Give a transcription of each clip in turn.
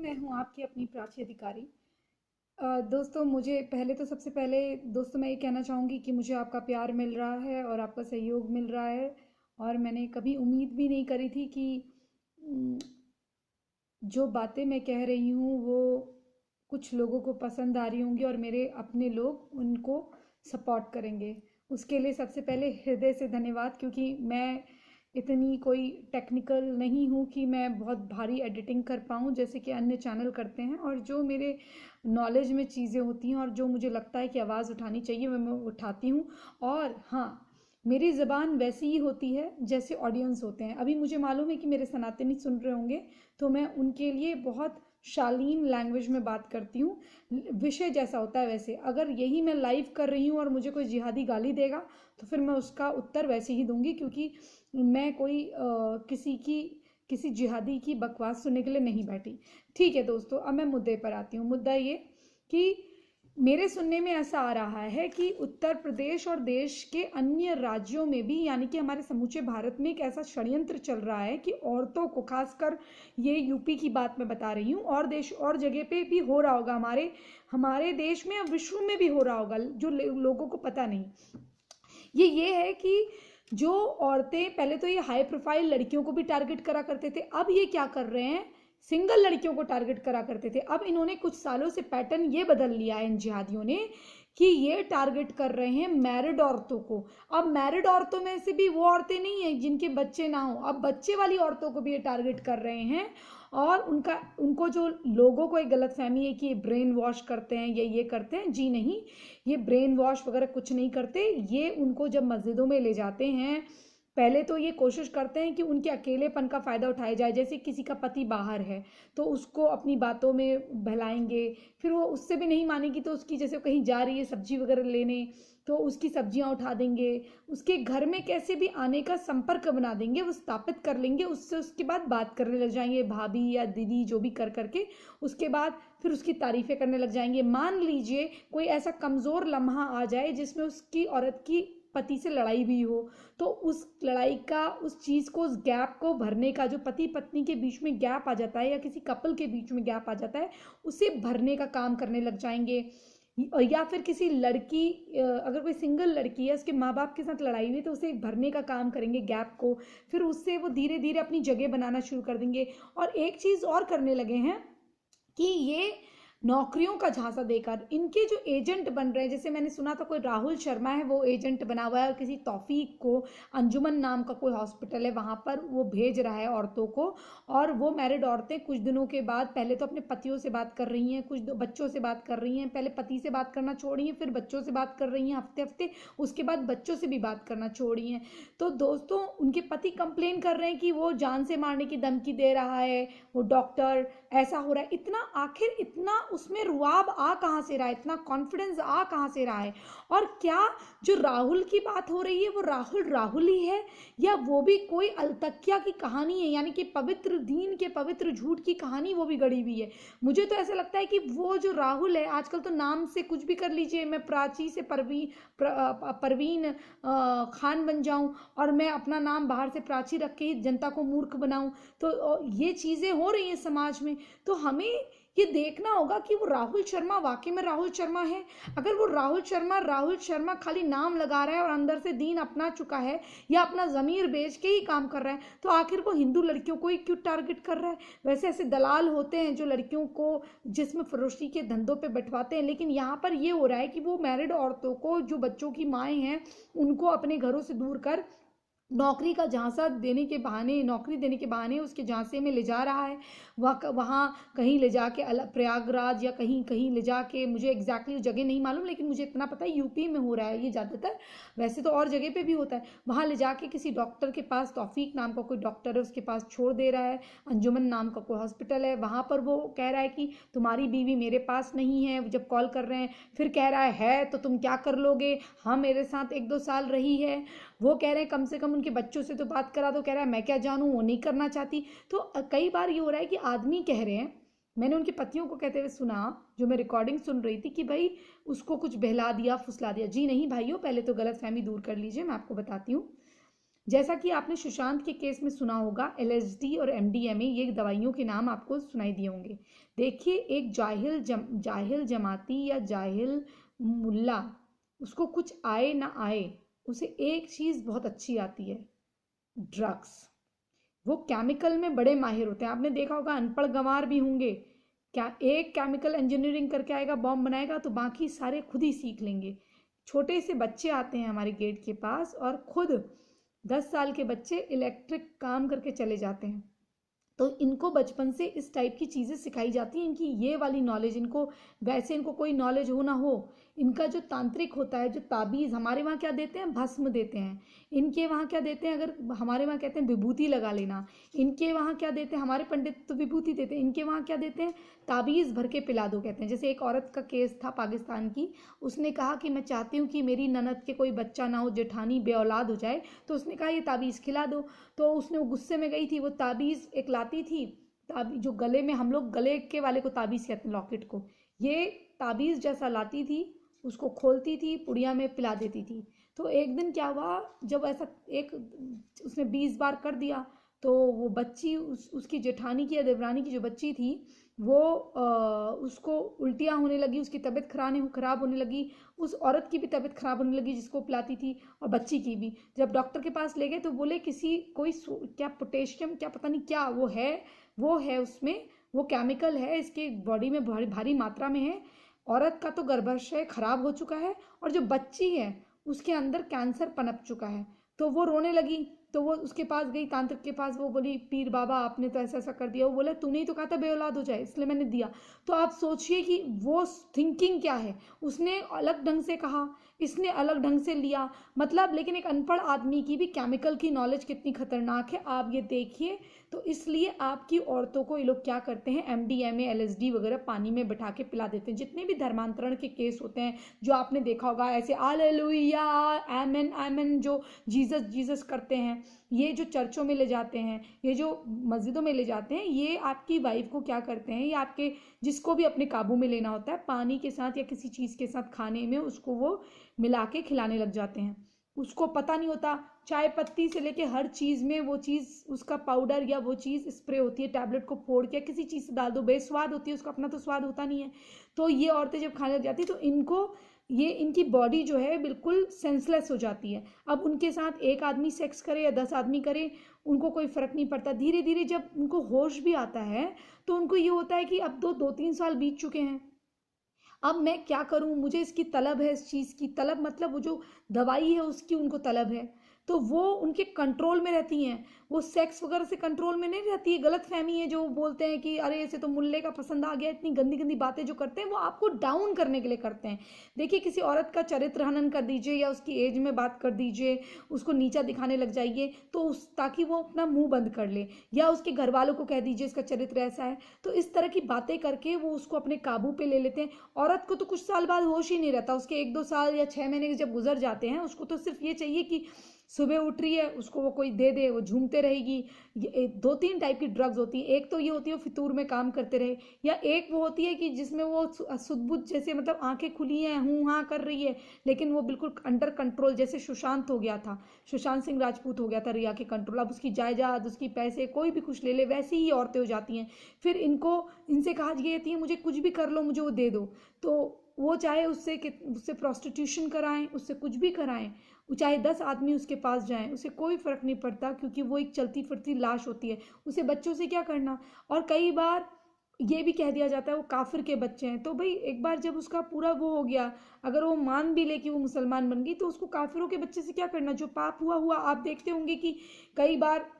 मैं हूँ आपकी अपनी प्राची अधिकारी। दोस्तों, मुझे पहले तो सबसे पहले दोस्तों मैं ये कहना चाहूँगी कि मुझे आपका प्यार मिल रहा है और आपका सहयोग मिल रहा है। और मैंने कभी उम्मीद भी नहीं करी थी कि उम, जो बातें मैं कह रही हूँ वो कुछ लोगों को पसंद आ रही होंगी और मेरे अपने लोग उनको सपोर्ट करेंगे। उसके लिए सबसे पहले हृदय से धन्यवाद, क्योंकि मैं इतनी कोई टेक्निकल नहीं हूँ कि मैं बहुत भारी एडिटिंग कर पाऊँ जैसे कि अन्य चैनल करते हैं। और जो मेरे नॉलेज में चीज़ें होती हैं और जो मुझे लगता है कि आवाज़ उठानी चाहिए मैं उठाती हूँ। और हाँ, मेरी ज़बान वैसी ही होती है जैसे ऑडियंस होते हैं। अभी मुझे मालूम है कि मेरे सनातनी सुन रहे होंगे, तो मैं उनके लिए बहुत शालीन लैंग्वेज में बात करती हूँ। विषय जैसा होता है वैसे। अगर यही मैं लाइव कर रही हूँ और मुझे कोई जिहादी गाली देगा तो फिर मैं उसका उत्तर वैसे ही दूंगी, क्योंकि मैं कोई किसी जिहादी की बकवास सुनने के लिए नहीं बैठी। ठीक है दोस्तों, अब मैं मुद्दे पर आती हूँ। मुद्दा ये कि मेरे सुनने में ऐसा आ रहा है कि उत्तर प्रदेश और देश के अन्य राज्यों में भी, यानी कि हमारे समूचे भारत में एक ऐसा षड्यंत्र चल रहा है कि औरतों को, खासकर ये यूपी की बात मैं बता रही हूँ, और देश और जगह पे भी हो रहा होगा, हमारे हमारे देश में और विश्व में भी हो रहा होगा, जो लोगों को पता नहीं। ये है कि जो औरतें पहले तो ये हाई प्रोफाइल लड़कियों को भी टारगेट करा करते थे, अब ये क्या कर रहे हैं, सिंगल लड़कियों को टारगेट करा करते थे, अब इन्होंने कुछ सालों से पैटर्न ये बदल लिया है इन जिहादियों ने कि ये टारगेट कर रहे हैं मैरिड औरतों को। अब मैरिड औरतों में से भी वो औरतें नहीं है जिनके बच्चे ना हो, अब बच्चे वाली औरतों को भी ये टारगेट कर रहे हैं। और उनको जो लोगों को एक गलत फहमी है कि ये ब्रेन वॉश करते हैं, ये करते हैं, जी नहीं, ये ब्रेन वॉश वगैरह कुछ नहीं करते। ये उनको जब मस्जिदों में ले जाते हैं, पहले तो ये कोशिश करते हैं कि उनके अकेलेपन का फ़ायदा उठाया जाए। जैसे किसी का पति बाहर है तो उसको अपनी बातों में बहलाएंगे, फिर वो उससे भी नहीं मानेगी तो उसकी, जैसे वो कहीं जा रही है सब्जी वगैरह लेने, तो उसकी सब्जियां उठा देंगे, उसके घर में कैसे भी आने का संपर्क बना देंगे, वो स्थापित कर लेंगे उससे, उसके बाद बात करने लग जाएंगे, भाभी या दीदी जो भी कर करके। उसके बाद फिर उसकी तारीफ़ें करने लग जाएंगे। मान लीजिए कोई ऐसा कमज़ोर लम्हा आ जाए जिसमें उसकी औरत की पति से लड़ाई भी हो, तो उस लड़ाई का, उस चीज़ को, उस गैप को भरने का, जो पति पत्नी के बीच में गैप आ जाता है या किसी कपल के बीच में गैप आ जाता है, उसे भरने का काम करने लग जाएंगे। या फिर किसी लड़की, अगर कोई सिंगल लड़की है, उसके माँ बाप के साथ लड़ाई हुई तो उसे भरने का काम करेंगे गैप को। फिर उससे वो धीरे धीरे अपनी जगह बनाना शुरू कर देंगे। और एक चीज़ और करने लगे हैं कि ये नौकरियों का झांसा देकर इनके जो एजेंट बन रहे हैं, जैसे मैंने सुना था कोई राहुल शर्मा है वो एजेंट बना हुआ है, और किसी तौफीक को, अंजुमन नाम का कोई हॉस्पिटल है वहाँ पर वो भेज रहा है औरतों को। और वो मैरिड औरतें कुछ दिनों के बाद पहले तो अपने पतियों से बात कर रही हैं, कुछ बच्चों से बात कर रही हैं, पहले पति से बात करना छोड़ी हैं, फिर बच्चों से बात कर रही हैं हफ्ते हफ्ते, उसके बाद बच्चों से भी बात करना छोड़ी हैं। तो दोस्तों, उनके पति कंप्लेन कर रहे हैं कि वो जान से मारने की धमकी दे रहा है, वो डॉक्टर, ऐसा हो रहा है। इतना, आखिर इतना उसमें रुआब आ कहाँ से रहा है, इतना कॉन्फिडेंस आ कहाँ से रहा है? और क्या जो राहुल की बात हो रही है वो राहुल राहुल ही है, या वो भी कोई अलतकिया की कहानी है, यानी कि पवित्र दीन के पवित्र झूठ की कहानी वो भी गढ़ी हुई है? मुझे तो ऐसा लगता है कि वो जो राहुल है, आजकल तो नाम से कुछ भी कर लीजिए, मैं प्राची से परवीन खान बन जाऊं, और मैं अपना नाम बाहर से प्राची रख के ही जनता को मूर्ख बनाऊं, तो ये चीज़ें हो रही हैं समाज में। तो हमें ये देखना होगा कि वो राहुल शर्मा वाकई में राहुल शर्मा है। अगर वो राहुल शर्मा खाली नाम लगा रहा है और अंदर से दीन अपना चुका है, या अपना ज़मीर बेच के ही काम कर रहा है, तो आखिर वो हिंदू लड़कियों को ही क्यों टारगेट कर रहा है? वैसे ऐसे दलाल होते हैं जो लड़कियों को जिस्म फरोशी के धंधों पे बैठवाते हैं, लेकिन यहाँ पर ये हो रहा है कि वो मैरिड औरतों को, जो बच्चों की माएँ हैं, उनको अपने घरों से दूर कर नौकरी का झांसा देने के बहाने, नौकरी देने के बहाने उसके झांसे में ले जा रहा है। वहाँ कहीं ले जाके प्रयागराज या कहीं कहीं ले जाके, मुझे एग्जैक्टली जगह नहीं मालूम, लेकिन मुझे इतना पता है यूपी में हो रहा है ये ज़्यादातर, वैसे तो और जगह पे भी होता है। वहाँ ले जाके किसी डॉक्टर के पास, तौफीक नाम का कोई डॉक्टर है उसके पास छोड़ दे रहा है, अंजुमन नाम का कोई हॉस्पिटल है, वहाँ पर वो कह रहा है कि तुम्हारी बीवी मेरे पास नहीं है। जब कॉल कर रहे हैं फिर कह रहा है तो तुम क्या कर लोगे, हाँ मेरे साथ 1-2 साल रही है। वो कह रहे हैं कम से कम उनके बच्चों से तो बात करा दो, कह रहा है मैं क्या जानूं, वो नहीं करना चाहती। तो कई बार ये हो रहा है कि आदमी कह रहे हैं, मैंने उनके पतियों को कहते हुए सुना, जो मैं रिकॉर्डिंग सुन रही थी, कि भाई उसको कुछ बहला दिया, फुसला दिया। जी नहीं भाइयों, पहले तो गलत फहमी दूर कर लीजिए, मैं आपको बताती हूँ। जैसा कि आपने सुशांत के केस में सुना होगा, एलएसडी और एमडीएमए ये दवाइयों के नाम आपको सुनाई दिए होंगे। देखिए, एक जाहिल जमाती या जाहिल मुल्ला, उसको कुछ आए ना आए, उसे एक चीज़ बहुत अच्छी आती है, ड्रग्स। वो केमिकल में बड़े माहिर होते हैं। आपने देखा होगा, अनपढ़ गंवार भी होंगे, क्या एक केमिकल इंजीनियरिंग करके आएगा, बॉम्ब बनाएगा, तो बाकी सारे खुद ही सीख लेंगे। छोटे से बच्चे आते हैं हमारे गेट के पास और खुद 10 साल के बच्चे इलेक्ट्रिक काम करके चले जाते हैं। तो इनको बचपन से इस टाइप की चीज़ें सिखाई जाती हैं। इनकी ये वाली नॉलेज, इनको वैसे इनको कोई नॉलेज हो ना हो, इनका जो तांत्रिक होता है, जो ताबीज़, हमारे वहाँ क्या देते हैं, भस्म देते हैं। इनके वहाँ क्या देते हैं, अगर हमारे वहाँ कहते हैं विभूति लगा लेना, इनके वहाँ क्या देते हैं, हमारे पंडित तो विभूति देते हैं, इनके वहाँ क्या देते हैं, ताबीज़ भर के पिला दो कहते हैं। जैसे एक औरत का केस था पाकिस्तान की, उसने कहा कि मैं चाहती हूँ कि मेरी ननद के कोई बच्चा ना हो, जेठानी बे औलाद हो जाए, तो उसने कहा ये ताबीज़ खिला दो। तो उसने वो गुस्से में गई थी, वो ताबीज़ एक लाती थी, ताबीज जो गले में, हम लोग गले के वाले को ताबीज़ कहते हैं, लॉकेट को, ये ताबीज़ जैसा लाती थी, उसको खोलती थी, पुड़िया में पिला देती थी। तो एक दिन क्या हुआ, जब ऐसा एक उसने 20 बार कर दिया, तो वो बच्ची, उसकी जेठानी की या देवरानी की जो बच्ची थी, वो उसको उल्टियाँ होने लगी, उसकी तबीयत खराब होने लगी, उस औरत की भी तबीयत खराब होने लगी जिसको पिलाती थी, और बच्ची की भी। जब डॉक्टर के पास ले गए तो बोले किसी कोई क्या पोटेशियम, क्या पता नहीं क्या वो है उसमें, वो केमिकल है, इसके बॉडी में भारी भारी मात्रा में है। औरत का तो गर्भाशय खराब हो चुका है, और जो बच्ची है उसके अंदर कैंसर पनप चुका है। तो वो रोने लगी, तो वो उसके पास गई, तांत्रिक के पास, वो बोली पीर बाबा आपने तो ऐसा ऐसा कर दिया। वो बोला तूने ही तो कहा था बे औलाद हो जाए, इसलिए मैंने दिया। तो आप सोचिए कि वो थिंकिंग क्या है, उसने अलग ढंग से कहा, इसने अलग ढंग से लिया, मतलब। लेकिन एक अनपढ़ आदमी की भी केमिकल की नॉलेज कितनी खतरनाक है, आप ये देखिए। तो इसलिए आपकी औरतों को ये लोग क्या करते हैं, एमडीएमए एलएसडी वगैरह पानी में बिठा के पिला देते हैं। जितने भी धर्मांतरण के केस होते हैं, जो आपने देखा होगा, ऐसे हालेलुया आमेन आमेन जो जीसस जीसस करते हैं, ये जो चर्चों में ले जाते हैं, ये जो मस्जिदों में ले जाते हैं, ये आपकी वाइफ को क्या करते हैं, ये आपके जिसको भी अपने काबू में लेना होता है, पानी के साथ या किसी चीज़ के साथ खाने में उसको वो मिला के खिलाने लग जाते हैं। उसको पता नहीं होता, चाय पत्ती से लेके हर चीज़ में वो चीज़, उसका पाउडर या वो चीज़ स्प्रे होती है, टैबलेट को फोड़ के किसी चीज़ से डाल दो, बेस्वाद होती है, उसका अपना तो स्वाद होता नहीं है। तो ये औरतें जब खाने लग जाती है, तो इनको ये इनकी बॉडी जो है बिल्कुल सेंसलेस हो जाती है। अब उनके साथ एक आदमी सेक्स करे या 10 आदमी करे, उनको कोई फ़र्क नहीं पड़ता। धीरे धीरे जब उनको होश भी आता है, तो उनको ये होता है कि अब तो 2-3 साल बीत चुके हैं, अब मैं क्या करूं, मुझे इसकी तलब है, इस चीज़ की तलब, मतलब वो जो दवाई है उसकी उनको तलब है। तो वो उनके कंट्रोल में रहती हैं, वो सेक्स वगैरह से कंट्रोल में नहीं रहती है। गलत फहमी है, जो बोलते हैं कि अरे ऐसे तो मुल्ले का पसंद आ गया, इतनी गंदी गंदी बातें जो करते हैं, वो आपको डाउन करने के लिए करते हैं। देखिए, किसी औरत का चरित्र हनन कर दीजिए या उसकी एज में बात कर दीजिए, उसको नीचा दिखाने लग जाइए, तो उस ताकि वो अपना मुंह बंद कर ले, या उसके घर वालों को कह दीजिए इसका चरित्र ऐसा है। तो इस तरह की बातें करके वो उसको अपने काबू पे ले लेते हैं। औरत को तो कुछ साल बाद होश ही नहीं रहता, उसके 1-2 साल या 6 महीने जब गुजर जाते हैं, उसको तो सिर्फ ये चाहिए कि सुबह उठ रही है, उसको वो कोई दे दे, वो झूमते रहेगी। ये 2-3 टाइप की ड्रग्स होती है। एक तो ये होती है वो फितूर में काम करते रहे, या एक वो होती है कि जिसमें वो सुदबुद्ध जैसे, मतलब आंखें खुली हैं, हूँ हाँ कर रही है, लेकिन वो बिल्कुल अंडर कंट्रोल, जैसे सुशांत हो गया था, सुशांत सिंह राजपूत हो गया था रिया के कंट्रोल। अब उसकी जायदाद, उसकी पैसे, कोई भी कुछ ले ले, वैसी ही औरतें हो जाती हैं। फिर इनसे कहा जाती है मुझे कुछ भी कर लो, मुझे वो दे दो। तो वो चाहे उससे प्रोस्टिट्यूशन कराएं, उससे कुछ भी कराएं, वो चाहे 10 आदमी उसके पास जाएं, उसे कोई फ़र्क नहीं पड़ता, क्योंकि वो एक चलती फिरती लाश होती है। उसे बच्चों से क्या करना। और कई बार ये भी कह दिया जाता है वो काफिर के बच्चे हैं। तो भाई एक बार जब उसका पूरा वो हो गया, अगर वो मान भी ले कि वो मुसलमान बन गई, तो उसको काफिरों के बच्चे से क्या करना, जो पाप हुआ हुआ। आप देखते होंगे कि कई बार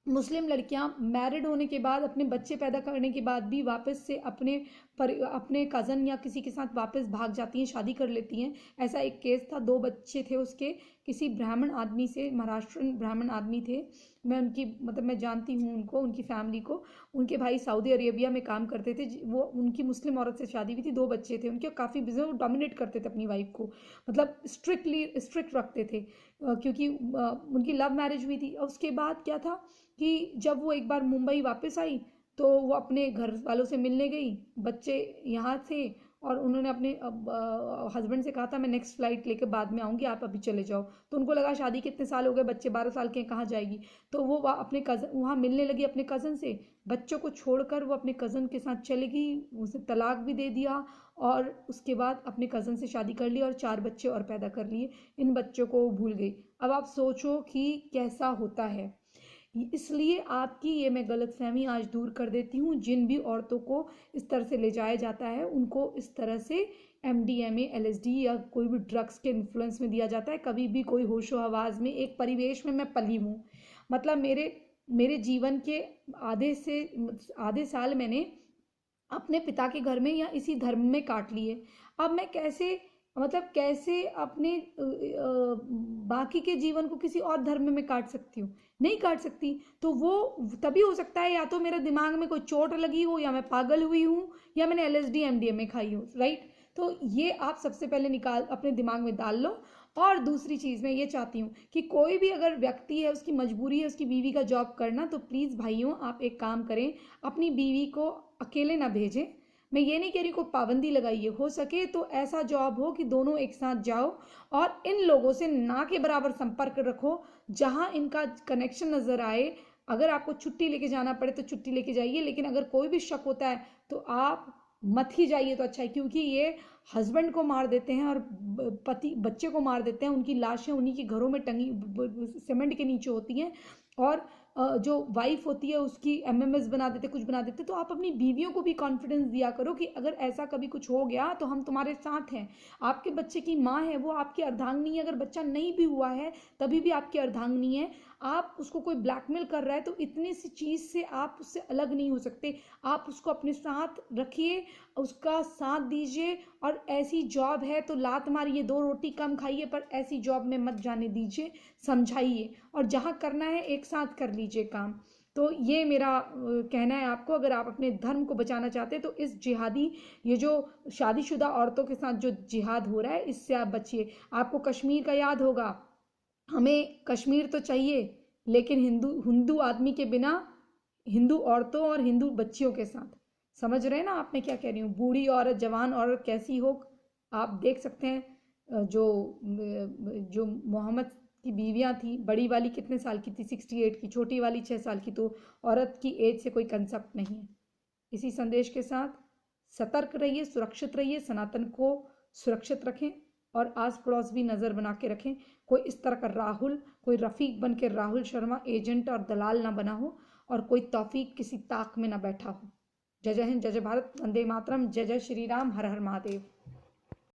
मुस्लिम लड़कियां मैरिड होने के बाद, अपने बच्चे पैदा करने के बाद भी वापस से अपने कज़न या किसी के साथ वापस भाग जाती हैं, शादी कर लेती हैं। ऐसा एक केस था, 2 बच्चे थे उसके, किसी ब्राह्मण आदमी से, महाराष्ट्रन ब्राह्मण आदमी थे। मैं उनकी, मतलब मैं जानती हूँ उनको, उनकी फैमिली को। उनके भाई सऊदी अरेबिया में काम करते थे, वो उनकी मुस्लिम औरत से शादी हुई थी, 2 बच्चे थे उनके, काफ़ी बिजनेस, वो डोमिनेट करते थे अपनी वाइफ को, मतलब स्ट्रिक्ट रखते थे, क्योंकि उनकी लव मैरिज हुई थी। और उसके बाद क्या था कि जब वो एक बार मुंबई वापस आई, तो वो अपने घर वालों से मिलने गई, बच्चे यहाँ थे, और उन्होंने अपने हस्बैंड से कहा था मैं नेक्स्ट फ्लाइट लेके बाद में आऊँगी, आप अभी चले जाओ। तो उनको लगा शादी के इतने साल हो गए, बच्चे 12 साल के हैं, कहाँ जाएगी। तो वो अपने कज़न वहाँ मिलने लगी अपने कज़न से, बच्चों को छोड़कर वो अपने कज़न के साथ चली गई, उसे तलाक भी दे दिया और उसके बाद अपने कज़न से शादी कर ली और 4 बच्चे और पैदा कर लिए। इन बच्चों को वो भूल गई। अब आप सोचो कि कैसा होता है। इसलिए आपकी ये मैं गलतफहमी आज दूर कर देती हूँ। जिन भी औरतों को इस तरह से ले जाया जाता है, उनको इस तरह से एमडीएमए, एलएसडी या कोई भी ड्रग्स के इन्फ्लुएंस में दिया जाता है। कभी भी कोई होशो हवास में एक परिवेश में मैं पली हूँ, मतलब मेरे मेरे जीवन के आधे साल मैंने अपने पिता के घर में या इसी धर्म में काट लिए। अब मैं कैसे, मतलब कैसे अपने बाकी के जीवन को किसी और धर्म में काट सकती हूँ? नहीं काट सकती। तो वो तभी हो सकता है या तो मेरे दिमाग में कोई चोट लगी हो, या मैं पागल हुई हूँ, या मैंने एलएसडी एमडीएमए खाई हो, राइट। तो ये आप सबसे पहले निकाल अपने दिमाग में डाल लो। और दूसरी चीज़ मैं ये चाहती हूँ कि कोई भी अगर व्यक्ति है, उसकी मजबूरी है उसकी बीवी का जॉब करना, तो प्लीज़ भाइयों आप एक काम करें, अपनी बीवी को अकेले ना भेजें। मैं ये नहीं कह रही कोई पाबंदी लगाइए, हो सके तो ऐसा जॉब हो कि दोनों एक साथ जाओ और इन लोगों से ना के बराबर संपर्क रखो, जहां इनका कनेक्शन नजर आए। अगर आपको छुट्टी लेके जाना पड़े तो छुट्टी लेके जाइए, लेकिन अगर कोई भी शक होता है तो आप मत ही जाइए तो अच्छा है, क्योंकि ये हस्बैंड को मार देते हैं और पति बच्चे को मार देते हैं। उनकी लाशें उन्हीं के घरों में टंगी सीमेंट के नीचे होती हैं, और जो वाइफ होती है उसकी एमएमएस बना देते, कुछ बना देते। तो आप अपनी बीवियों को भी कॉन्फिडेंस दिया करो कि अगर ऐसा कभी कुछ हो गया तो हम तुम्हारे साथ हैं। आपके बच्चे की माँ है, वो आपकी अर्धांगिनी है। अगर बच्चा नहीं भी हुआ है तभी भी आपकी अर्धांगिनी है। आप उसको कोई ब्लैकमेल कर रहा है तो इतनी सी चीज़ से आप उससे अलग नहीं हो सकते। आप उसको अपने साथ रखिए, उसका साथ दीजिए। और ऐसी जॉब है तो लात मारिए, 2 रोटी कम खाइए, पर ऐसी जॉब में मत जाने दीजिए, समझाइए। और जहाँ करना है एक साथ कर लीजिए काम। तो ये मेरा कहना है आपको, अगर आप अपने धर्म को बचाना चाहते हैं तो इस जिहादी, ये जो शादीशुदा औरतों के साथ जो जिहाद हो रहा है, इससे आप बचिए। आपको कश्मीर का याद होगा, हमें कश्मीर तो चाहिए, लेकिन हिंदू हिंदू आदमी के बिना, हिंदू औरतों और हिंदू बच्चियों के साथ। समझ रहे हैं ना आप मैं क्या कह रही हूँ? बूढ़ी औरत, जवान औरत कैसी हो, आप देख सकते हैं। जो मोहम्मद की बीवियां थी, बड़ी वाली कितने साल की थी? 68 की। छोटी वाली 6 साल की। तो औरत की एज से कोई कंसेप्ट नहीं है। इसी संदेश के साथ सतर्क रहिए, सुरक्षित रहिए, सनातन को सुरक्षित रखें और आस पड़ोस भी नज़र बना के रखें। कोई इस तरह का राहुल, कोई रफ़ीक बन के राहुल शर्मा एजेंट और दलाल ना बना हो, और कोई तौफीक किसी ताक में ना बैठा हो। जय जय हिंद, जय जय भारत, वंदे मातरम, जय जय श्री राम, हर हर महादेव।